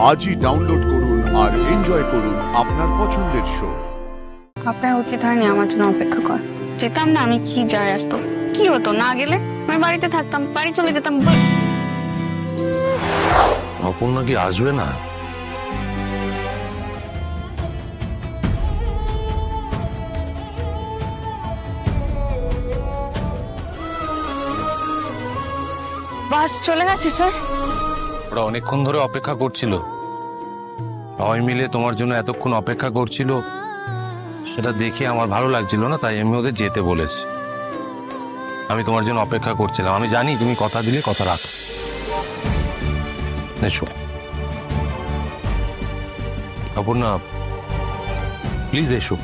আজই ডাউনলোড করুন আর এনজয় করুন আপনার পছন্দের শো। আপনার উচিত হয়নি আমার জন্য অপেক্ষা কর। যেতাম না, আমি কি যায় আসতো, কি হতো না গেলে? আমি বাড়িতে থাকতাম, বাড়ি চলে যেতাম। অপর্ণা কি আসবে না? বাস চলে গেছে স্যার। ওরা অনেকক্ষণ ধরে অপেক্ষা করছিল, সবাই মিলে তোমার জন্য এতক্ষণ অপেক্ষা করছিল, সেটা দেখে আমার ভালো লাগছিল না, তাই আমি ওদের যেতে বলেছি। আমি তোমার জন্য অপেক্ষা করছিলাম, আমি জানি তুমি কথা দিলে কথা রাখো। এসো অপর্ণা, প্লিজ এসো।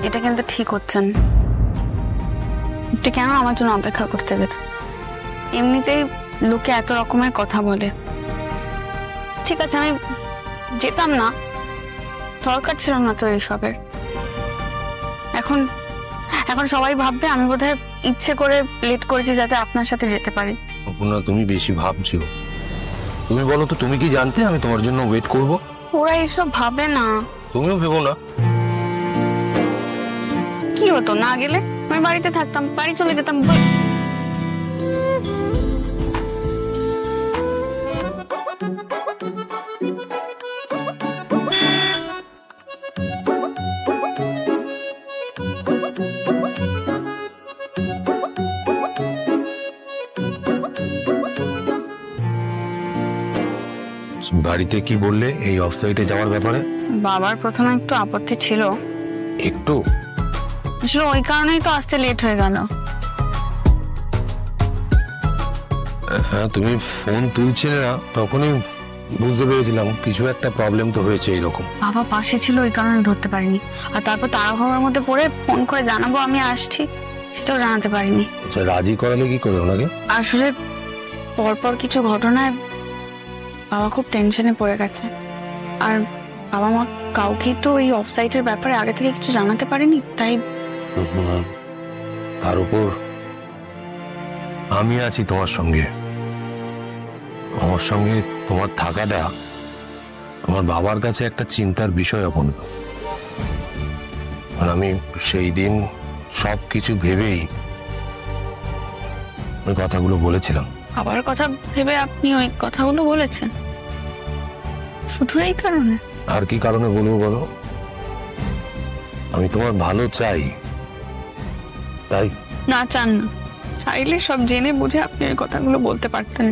এটা কিন্তু ঠিক হচ্ছে না। এটা কেন আমার জন্য অপেক্ষা করতে গেলে? এমনিতেই লোকে এত রকমের কথা বলে। ঠিক আছে, আমি যেতাম না, দরকার ছিল না তো এইসবের। এখন এখন সবাই ভাববে আমি বোধহয় ইচ্ছে করে লেট করেছি যাতে আপনার সাথে যেতে পারি। অপর্ণা, তুমি বেশি ভাবছো। তুমি বলো তো, তুমি কি জানতে আমি তোমার জন্য ওয়েট করব? ওরা এসব ভাবে না। তুমিও ভেবো না। কি হতো না গেলে? আমি বাড়িতে থাকতাম, বাড়ি চলে যেতাম। বাড়িতে কি বললে এই অফসাইটে যাওয়ার ব্যাপারে? বাবার প্রথমে একটু আপত্তি ছিল। একটু? আসলে ওই কারণেই তো আসতে লেট হয়ে গেল। হ্যাঁ, তুমি ফোন তুলছিলে না, তখনই বুঝতে পেরেছিলাম কিছু একটা প্রবলেম তো হয়েছে এইরকম। বাবা পাশে ছিল, ওই কারণে ধরতে পারিনি। আর তারপর তাড়াহুড়োর মধ্যে পড়ে ফোন করে জানাবো আমি আসছি, সেটাও জানাতে পারিনি। আচ্ছা, রাজি করালে কি করে ওনাকে? আসলে পরপর কিছু ঘটনায় বাবা খুব টেনশনে পড়ে গেছে। আর বাবা মা কাউকে তো এই অফসাইটের ব্যাপারে আগে থেকে কিছু জানাতে পারেনি, তাই। তার উপর আমি আছি তোমার সঙ্গে। আমার সঙ্গে তোমার থাকাটা তোমার বাবার কাছে একটা চিন্তার বিষয়। অপর্ণা, আর আমি সেই দিন সব কিছু ভেবেই ওই কথাগুলো বলেছিলাম। বাবার কথা ভেবে আপনি ওই কথাগুলো বলেছেন? শুধু এই কারণে? আর কি কারণে বলবো বলো? আমি তোমার ভালো চাই, তাই। না চান না, চাইলে সব জেনে বুঝে আপনি ওই কথাগুলো বলতে পারতেন।